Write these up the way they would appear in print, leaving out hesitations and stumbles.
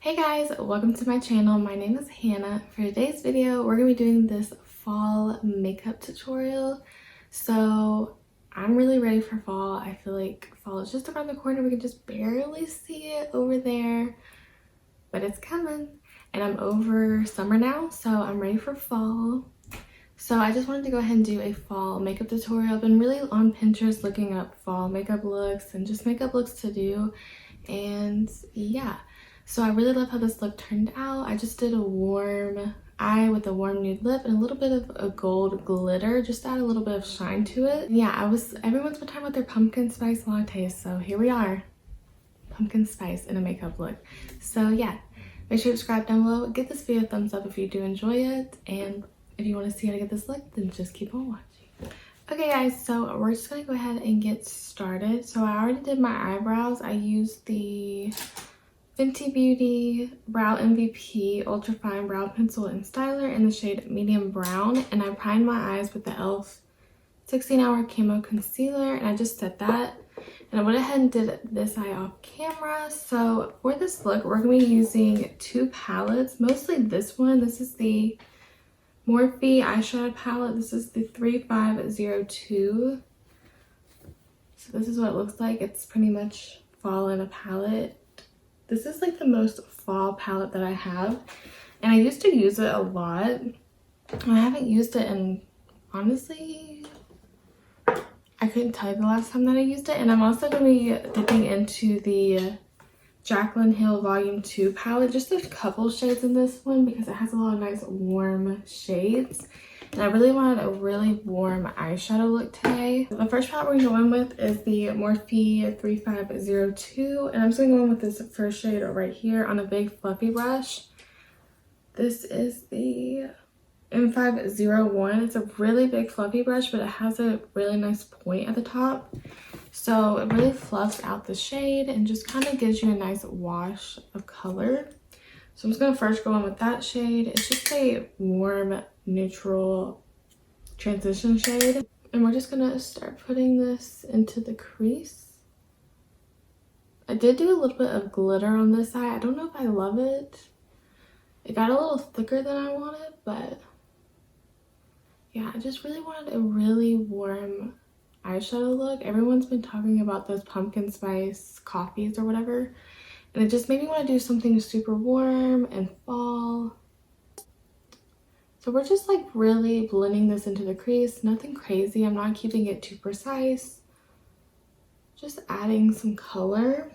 Hey guys, welcome to my channel. My name is Hannah. For today's video, we're gonna be doing this fall makeup tutorial. So I'm really ready for fall. I feel like fall is just around the corner. We can just barely see it over there, but it's coming. And I'm over summer now, so I'm ready for fall. So I just wanted to go ahead and do a fall makeup tutorial. I've been really on Pinterest looking up fall makeup looks and just makeup looks to do. And yeah. So I really love how this look turned out. I just did a warm eye with a warm nude lip and a little bit of a gold glitter, just to add a little bit of shine to it. And yeah, everyone's been talking about their pumpkin spice lattes, so here we are. Pumpkin spice in a makeup look. So yeah, make sure to subscribe down below. Give this video a thumbs up if you do enjoy it. And if you want to see how to get this look, then just keep on watching. Okay guys, so we're just gonna go ahead and get started. So I already did my eyebrows. I used the Fenty Beauty Brow MVP Ultra Fine Brow Pencil and Styler in the shade Medium Brown, and I primed my eyes with the e.l.f. 16-Hour Camo Concealer, and I just set that. And I went ahead and did this eye off camera. So for this look, we're going to be using two palettes, mostly this one. This is the Morphe eyeshadow palette. This is the 3502. So this is what it looks like. It's pretty much fall in a palette. This is like the most fall palette that I have, and I used to use it a lot. I haven't used it in, honestly, I couldn't tell you the last time that I used it. And I'm also going to be dipping into the Jaclyn Hill Volume 2 palette, just a couple shades in this one because it has a lot of nice warm shades. And I really wanted a really warm eyeshadow look today. The first palette we're going to go in with is the Morphe 3502. And I'm just going to go in with this first shade right here on a big fluffy brush. This is the M501. It's a really big fluffy brush, but it has a really nice point at the top. So it really fluffs out the shade and just kind of gives you a nice wash of color. So I'm just going to first go in with that shade. It's just a warm, neutral transition shade. And we're just going to start putting this into the crease. I did do a little bit of glitter on this eye. I don't know if I love it. It got a little thicker than I wanted, but yeah, I just really wanted a really warm eyeshadow look. Everyone's been talking about those pumpkin spice coffees or whatever. And it just made me want to do something super warm and fall. So we're just like really blending this into the crease. Nothing crazy. I'm not keeping it too precise. Just adding some color.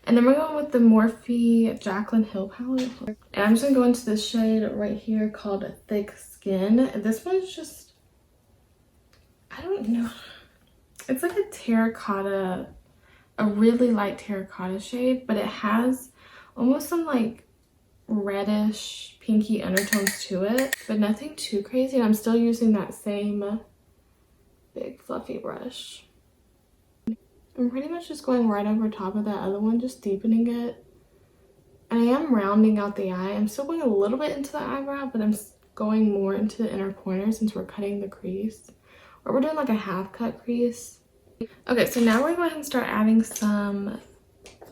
And then we're going with the Morphe Jaclyn Hill palette. And I'm just going to go into this shade right here called Thick Skin. This one's just, I don't know. It's like a terracotta, a really light terracotta shade, but it has almost some like reddish pinky undertones to it, but nothing too crazy. And I'm still using that same big fluffy brush. I'm pretty much just going right over top of that other one, just deepening it. And I am rounding out the eye. I'm still going a little bit into the eyebrow, but I'm going more into the inner corner since we're cutting the crease, or we're doing like a half cut crease. Okay, so now we're going to go ahead and start adding some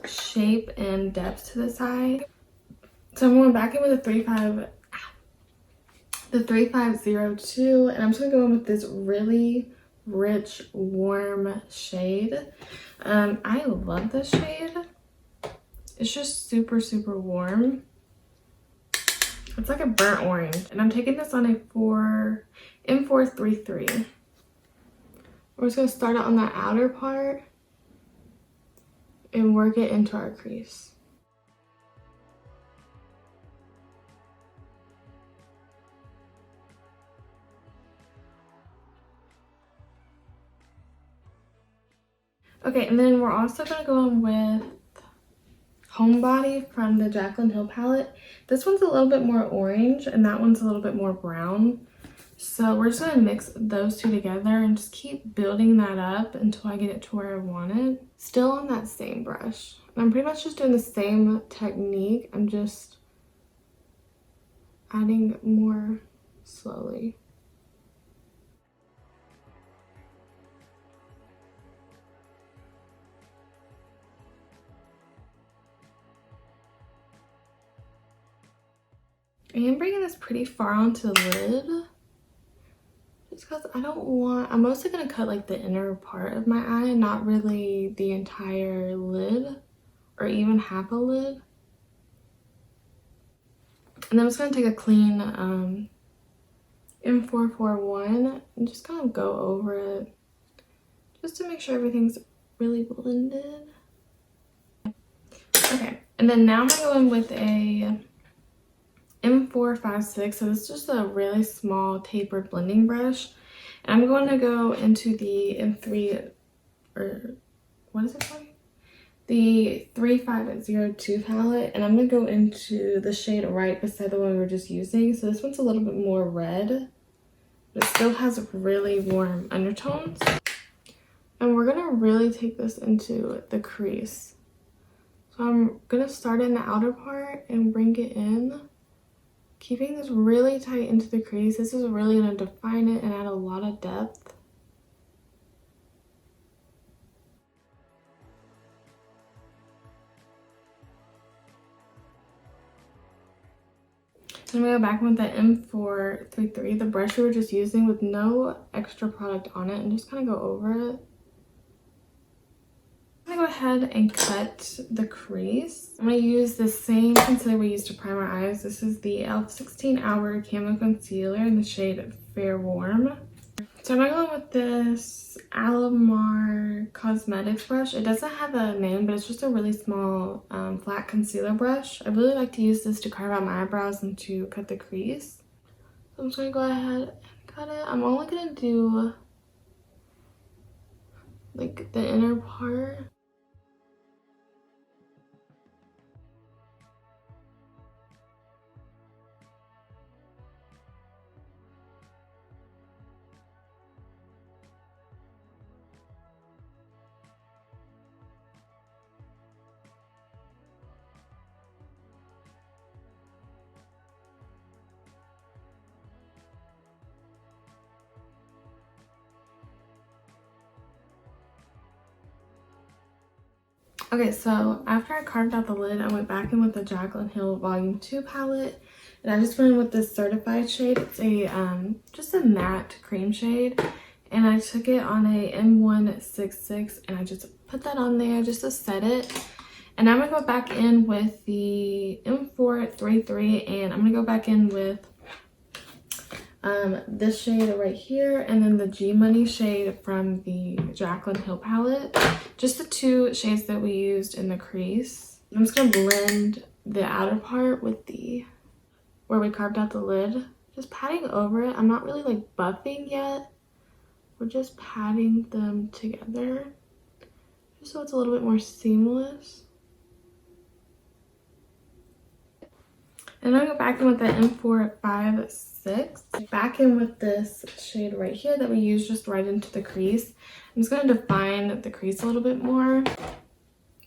shape and depth to this eye. So I'm going back in with the 3502, and I'm just going to go in with this really rich, warm shade. I love this shade. It's just super, super warm. It's like a burnt orange, and I'm taking this on a M433. We're just going to start out on that outer part and work it into our crease. Okay, and then we're also going to go in with Homebody from the Jaclyn Hill palette. This one's a little bit more orange, and that one's a little bit more brown. So we're just going to mix those two together and just keep building that up until I get it to where I want it. Still on that same brush. And I'm pretty much just doing the same technique. I'm just adding more slowly. I am bringing this pretty far onto the lid. Just because I don't want, I'm mostly going to cut like the inner part of my eye, not really the entire lid or even half a lid. And then I'm just going to take a clean M441 and just kind of go over it just to make sure everything's really blended. Okay, and then now I'm going to go in with a M456. So this is just a really small tapered blending brush. And I'm going to go into the M3, or what is it called? The 3502 palette, and I'm going to go into the shade right beside the one we were just using. So this one's a little bit more red, but it still has really warm undertones. And we're going to really take this into the crease. So I'm going to start in the outer part and bring it in, keeping this really tight into the crease. This is really going to define it and add a lot of depth. I'm going to go back with the M433, the brush we were just using, with no extra product on it, and just kind of go over it. I'm going to go ahead and cut the crease. I'm going to use the same concealer we used to prime our eyes. This is the e.l.f. 16 Hour Camo Concealer in the shade Fair Warm. So I'm going to go with this Alamar Cosmetics brush. It doesn't have a name, but it's just a really small flat concealer brush. I really like to use this to carve out my eyebrows and to cut the crease. So I'm just going to go ahead and cut it. I'm only going to do like the inner part. Okay, so after I carved out the lid, I went back in with the Jaclyn Hill Volume 2 palette, and I just went in with this Certified shade. It's a just a matte cream shade, and I took it on a M166, and I just put that on there just to set it. And I'm gonna go back in with the M433, and I'm gonna go back in with this shade right here, and then the G Money shade from the Jaclyn Hill palette. Just the two shades that we used in the crease. I'm just gonna blend the outer part with the where we carved out the lid, just patting over it. I'm not really like buffing yet. We're just patting them together just so it's a little bit more seamless. And then I go back in with the M456. Back in with this shade right here that we used just right into the crease. I'm just going to define the crease a little bit more.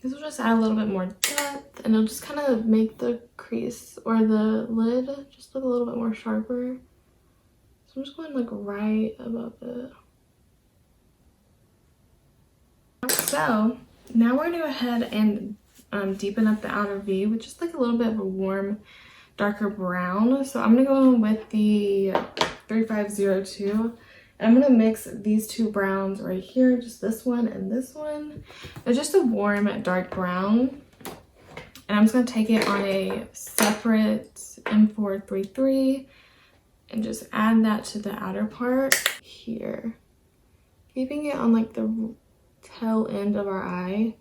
This will just add a little bit more depth, and it'll just kind of make the crease or the lid just look a little bit more sharper. So I'm just going like right above it. So now we're going to go ahead and deepen up the outer V with just like a little bit of a warm darker brown. So I'm gonna go in with the 3502, and I'm gonna mix these two browns right here, just this one and this one. They're just a warm dark brown, and I'm just gonna take it on a separate M433 and just add that to the outer part here, keeping it on like the tail end of our eye.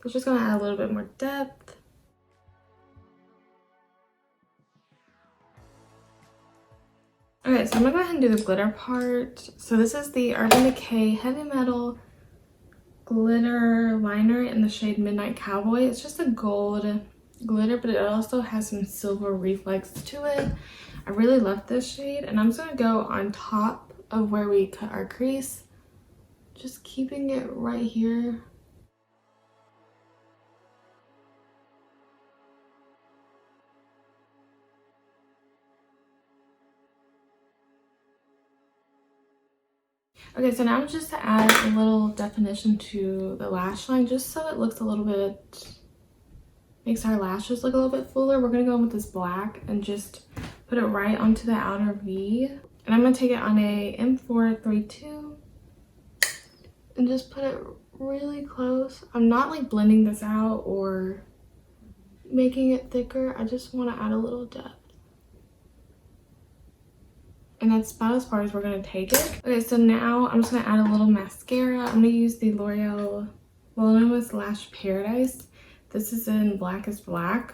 So it's just gonna add a little bit more depth. Okay, so I'm gonna go ahead and do the glitter part. So this is the Urban Decay Heavy Metal Glitter Liner in the shade Midnight Cowboy. It's just a gold glitter, but it also has some silver reflex to it. I really love this shade, and I'm just gonna go on top of where we cut our crease, just keeping it right here. Okay, so now just to add a little definition to the lash line, just so it looks a little bit makes our lashes look a little bit fuller. We're gonna go in with this black and just put it right onto the outer V. And I'm gonna take it on a M432 and just put it really close. I'm not like blending this out or making it thicker. I just want to add a little depth. And that's about as far as we're going to take it. Okay, so now I'm just going to add a little mascara. I'm going to use the L'Oreal Voluminous Lash Paradise. This is in Black is Black.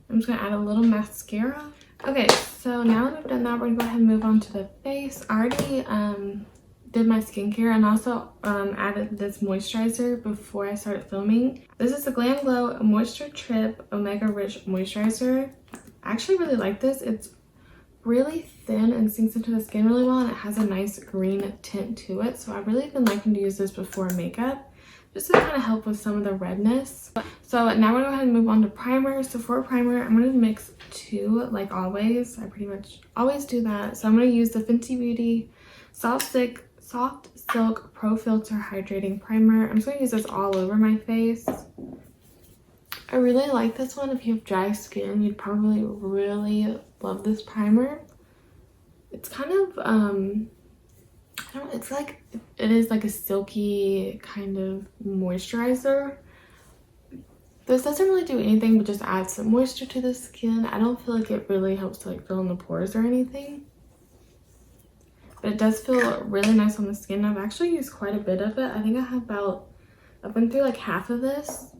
I'm just going to add a little mascara. Okay, so now that I've done that, we're going to go ahead and move on to the face. I already did my skincare and also added this moisturizer before I started filming. This is the Glam Glow Moisture Trip Omega Rich Moisturizer. I actually really like this. It's really thin and sinks into the skin really well, and it has a nice green tint to it. So I've really been liking to use this before makeup just to kind of help with some of the redness. So now we're gonna go ahead and move on to primer. So for primer, I'm gonna mix two like always. I pretty much always do that. So I'm gonna use the Fenty Beauty Soft Silk Pro Filter Hydrating Primer. I'm just going to use this all over my face. I really like this one. If you have dry skin, you'd probably really love this primer. It's kind of, I don't know, it's like, it is like a silky kind of moisturizer. This doesn't really do anything but just add some moisture to the skin. I don't feel like it really helps to like fill in the pores or anything. But it does feel really nice on the skin. I've actually used quite a bit of it. I think I have I've been through like half of this.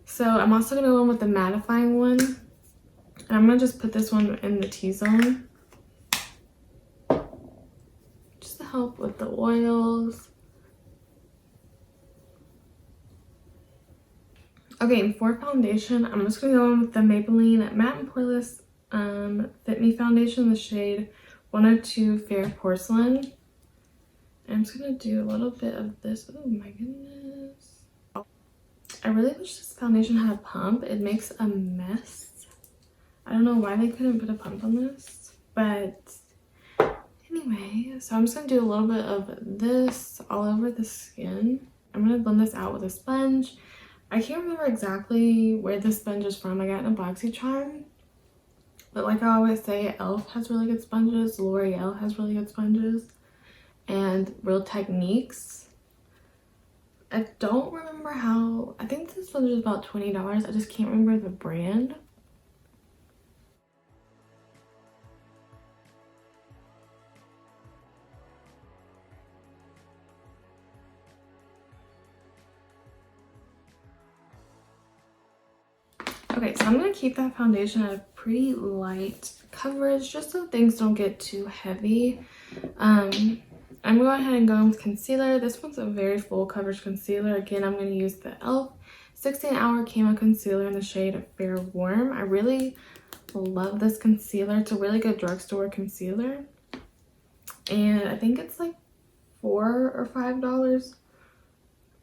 So I'm also going to go in with the mattifying one. And I'm going to just put this one in the T-zone. Just to help with the oils. Okay, and for foundation, I'm just going to go in with the Maybelline Matte and Poreless Fit Me Foundation in the shade 102 Fair Porcelain. I'm just gonna do a little bit of this. Oh my goodness. I really wish this foundation had a pump. It makes a mess. I don't know why they couldn't put a pump on this. But anyway, so I'm just gonna do a little bit of this all over the skin. I'm gonna blend this out with a sponge. I can't remember exactly where this sponge is from. I got it in a BoxyCharm. But like I always say, e.l.f. has really good sponges, L'Oreal has really good sponges, and Real Techniques. I don't remember how, I think this sponge is about $20. I just can't remember the brand. Okay, so I'm going to keep that foundation at a pretty light coverage just so things don't get too heavy. I'm going to go ahead and go in with concealer. This one's a very full coverage concealer. Again, I'm going to use the e.l.f. 16-Hour Camo Concealer in the shade Fair Warm. I really love this concealer. It's a really good drugstore concealer. And I think it's like $4 or $5.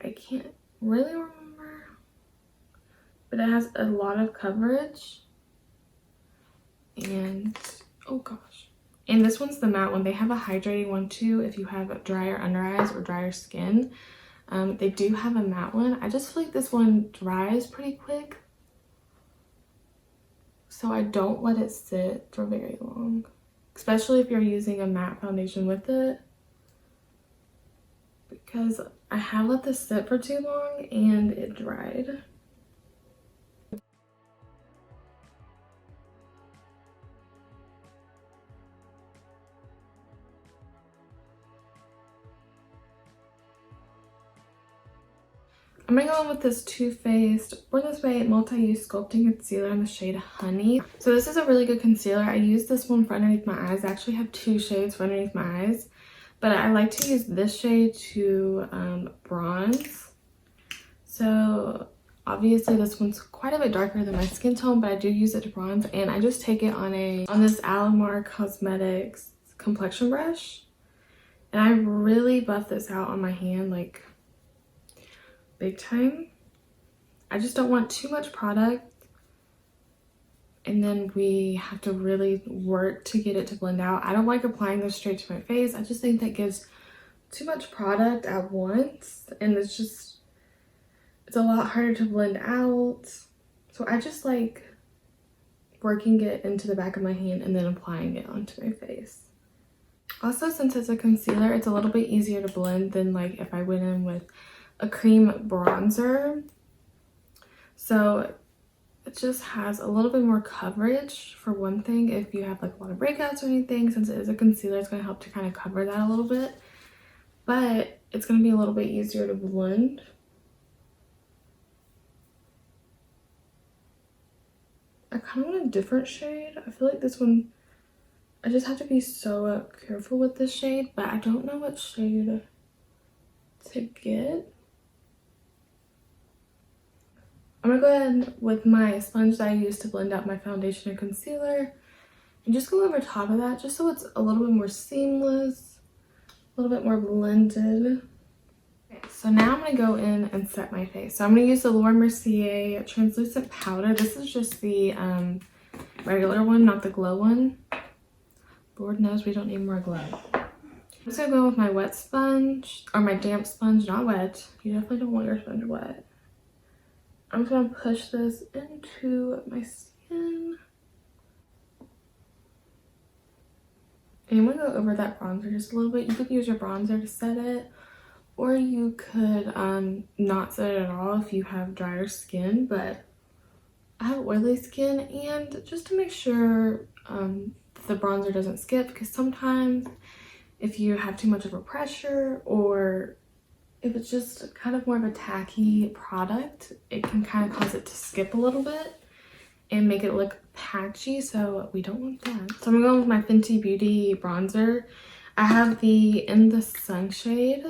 I can't really remember. But it has a lot of coverage. And oh gosh. And this one's the matte one. They have a hydrating one too if you have drier under eyes or drier skin. They do have a matte one. I just feel like this one dries pretty quick. So I don't let it sit for very long. Especially if you're using a matte foundation with it. Because I have let this sit for too long and it dried. I'm going to go in with this Too Faced Born This Way Multi-Use Sculpting Concealer in the shade Honey. So this is a really good concealer. I use this one for underneath my eyes. I actually have two shades for underneath my eyes. But I like to use this shade to bronze. So obviously this one's quite a bit darker than my skin tone, but I do use it to bronze. And I just take it on this Alamar Cosmetics complexion brush. And I really buff this out on my hand, like big time. I just don't want too much product and then we have to really work to get it to blend out. I don't like applying this straight to my face. I just think that gives too much product at once and it's a lot harder to blend out. So I just like working it into the back of my hand and then applying it onto my face. Also, since it's a concealer, it's a little bit easier to blend than like if I went in with a cream bronzer. So it just has a little bit more coverage for one thing. If you have like a lot of breakouts or anything, since it is a concealer, it's going to help to kind of cover that a little bit. But it's going to be a little bit easier to blend. I kind of want a different shade. I feel like this one, I just have to be so careful with this shade, but I don't know what shade to get. I'm gonna go ahead with my sponge that I use to blend out my foundation and concealer and just go over top of that just so it's a little bit more seamless, a little bit more blended. Okay, so now I'm gonna go in and set my face. So I'm gonna use the Laura Mercier translucent powder. This is just the regular one, not the glow one. Lord knows we don't need more glow. I'm just gonna go with my wet sponge, or my damp sponge, not wet. You definitely don't want your sponge wet. I'm just gonna push this into my skin. And I'm gonna go over that bronzer just a little bit. You could use your bronzer to set it, or you could not set it at all if you have drier skin, but I have oily skin, and just to make sure the bronzer doesn't skip, because sometimes if you have too much of a pressure or if it's just kind of more of a tacky product, it can kind of cause it to skip a little bit and make it look patchy, so we don't want that. So I'm going with my Fenty Beauty bronzer. I have the In the Sun shade.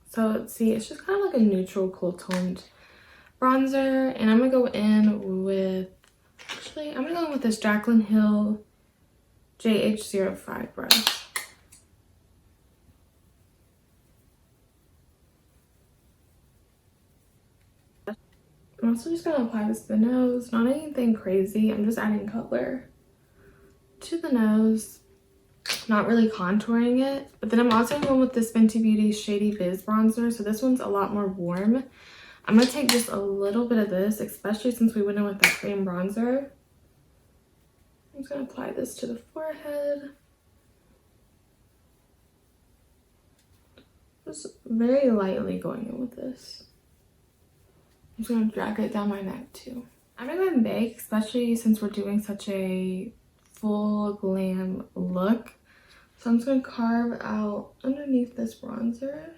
So see, it's just kind of like a neutral cool toned bronzer, and I'm gonna go in with, actually I'm gonna go in with this Jaclyn Hill JH05 brush. I'm also just gonna apply this to the nose, not anything crazy. I'm just adding color to the nose, not really contouring it. But then I'm also going with this Fenty Beauty Shady Biz bronzer. So this one's a lot more warm. I'm gonna take just a little bit of this, especially since we went in with that cream bronzer. I'm just gonna apply this to the forehead. Just very lightly going in with this. I'm just gonna drag it down my neck too. I'm gonna go ahead and bake, especially since we're doing such a full glam look. So I'm just gonna carve out underneath this bronzer.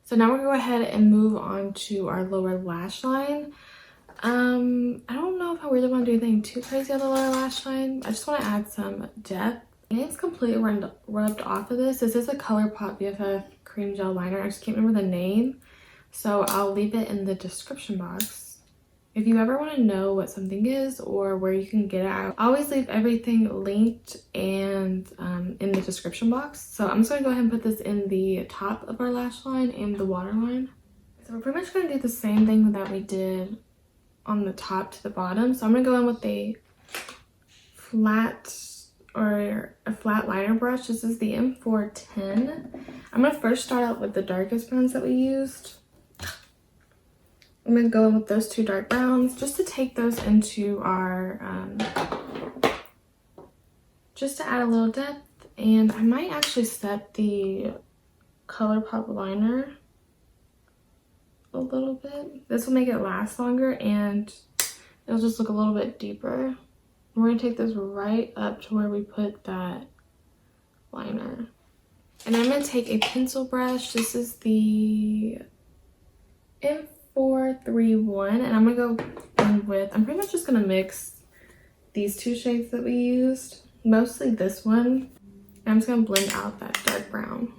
So now we're gonna go ahead and move on to our lower lash line. I don't know if I really want to do anything too crazy on the lower lash line. I just want to add some depth. And it's completely rubbed off of this. This is a ColourPop BFF cream gel liner. I just can't remember the name, so I'll leave it in the description box. If you ever want to know what something is or where you can get it, I always leave everything linked and in the description box. So I'm just going to go ahead and put this in the top of our lash line and the waterline. So we're pretty much going to do the same thing that we did on the top to the bottom. So I'm going to go in with a flat liner brush. This is the M410. I'm going to first start out with the darkest browns that we used. I'm going to go in with those two dark browns just to take those into our, just to add a little depth. And I might actually set the ColourPop liner a little bit. This will make it last longer and it'll just look a little bit deeper. We're going to take this right up to where we put that liner. And I'm going to take a pencil brush. This is the M431, and I'm going to go in with, I'm pretty much just going to mix these two shades that we used, mostly this one. And I'm just going to blend out that dark brown.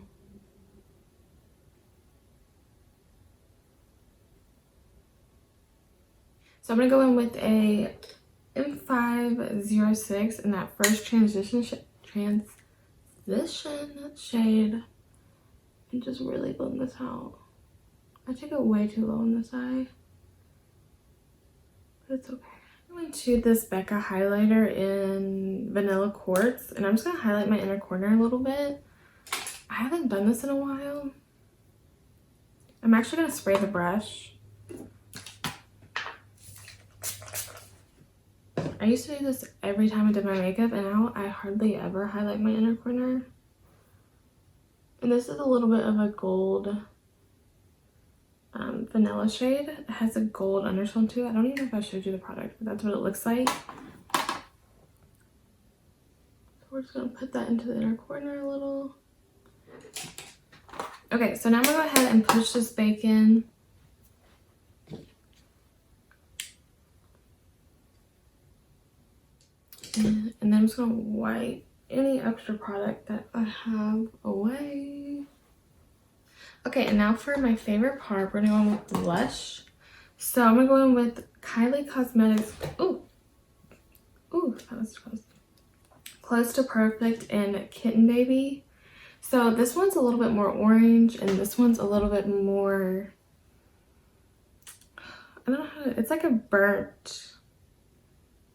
So I'm going to go in with a M506 in that first transition shade and just really blend this out. I took it way too low on this eye, but it's okay. I'm going to this Becca highlighter in Vanilla Quartz, and I'm just going to highlight my inner corner a little bit. I haven't done this in a while. I'm actually going to spray the brush. I used to do this every time I did my makeup, and now I hardly ever highlight my inner corner. And this is a little bit of a gold vanilla shade. It has a gold undertone to it. I don't even know if I showed you the product, but that's what it looks like. So we're just gonna put that into the inner corner a little. Okay, so now I'm gonna go ahead and push this bacon. And then I'm just gonna wipe any extra product that I have away. Okay, and now for my favorite part, we're gonna go in with blush. So I'm gonna go in with Kylie Cosmetics. Ooh, that was close. Close to Perfect and Kitten Baby. So this one's a little bit more orange, and this one's a little bit more, I don't know how to, it's like a burnt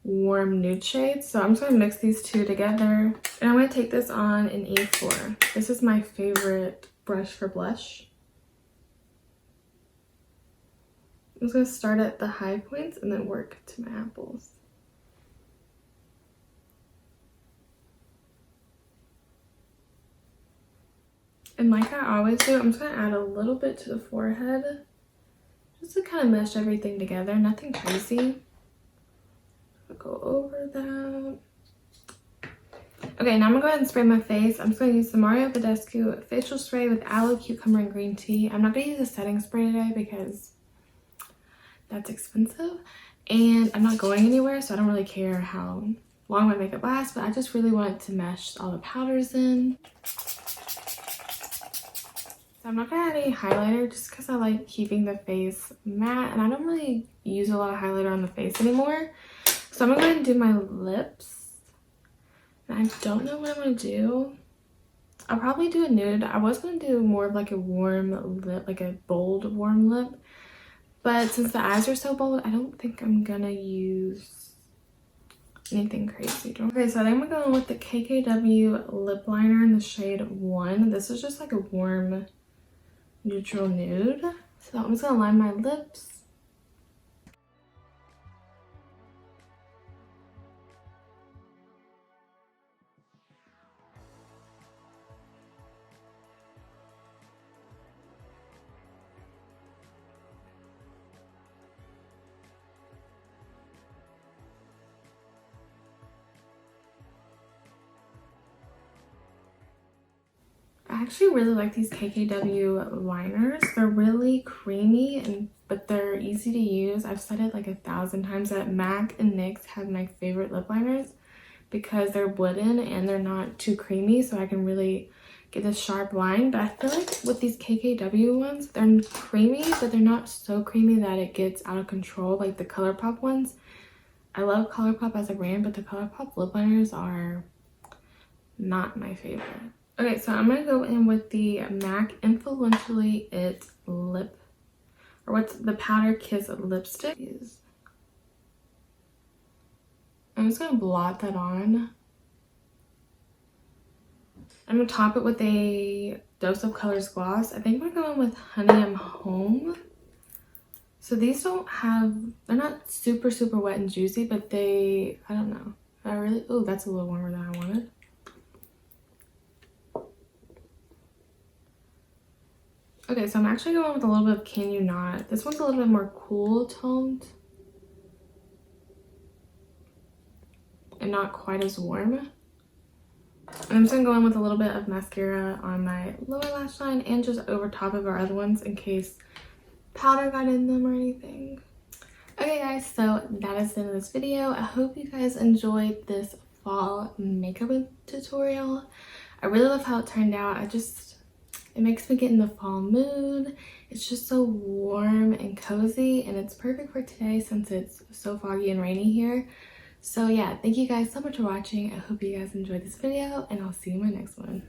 warm nude shade. So I'm just gonna mix these two together, and I'm gonna take this on an E4. This is my favorite brush for blush. I'm just gonna start at the high points and then work to my apples. And like I always do, I'm just gonna add a little bit to the forehead just to kind of mesh everything together, nothing crazy. I'll go over that. Okay, now I'm gonna go ahead and spray my face. I'm just gonna use the Mario Badescu facial spray with aloe, cucumber, and green tea. I'm not gonna use a setting spray today because that's expensive, and I'm not going anywhere, so I don't really care how long my makeup lasts, but I just really want to mesh all the powders in. So I'm not gonna add any highlighter just because I like keeping the face matte, and I don't really use a lot of highlighter on the face anymore. So I'm gonna go ahead and do my lips. And I don't know what I'm gonna do. I'll probably do a nude. I was gonna do more of like a warm lip, like a bold warm lip. But since the eyes are so bold, I don't think I'm gonna use anything crazy. Okay, so I think I'm gonna go with the KKW lip liner in the shade 1. This is just like a warm neutral nude. So I'm just gonna line my lips. I actually really like these KKW liners. They're really creamy, but they're easy to use. I've said it like 1,000 times that MAC and NYX have my favorite lip liners because they're wooden and they're not too creamy, so I can really get this sharp line. But I feel like with these KKW ones, they're creamy, but they're not so creamy that it gets out of control like the ColourPop ones. I love ColourPop as a brand, but the ColourPop lip liners are not my favorite. Okay, so I'm gonna go in with the MAC Influentially It lip, or what's the Powder Kiss lipstick. I'm just gonna blot that on. I'm gonna top it with a Dose of Colors gloss. I think we're going with Honey I'm Home. So these don't have, they're not super wet and juicy, but they, I don't know. I really, oh, that's a little warmer than I wanted. Okay, so I'm actually going with a little bit of Can You Not. This one's a little bit more cool toned and not quite as warm. And I'm just gonna go in with a little bit of mascara on my lower lash line and just over top of our other ones in case powder got in them or anything. Okay guys, so that is the end of this video. I hope you guys enjoyed this fall makeup tutorial. I really love how it turned out. It makes me get in the fall mood. It's just so warm and cozy, and it's perfect for today since it's so foggy and rainy here. So yeah, thank you guys so much for watching. I hope you guys enjoyed this video, and I'll see you in my next one.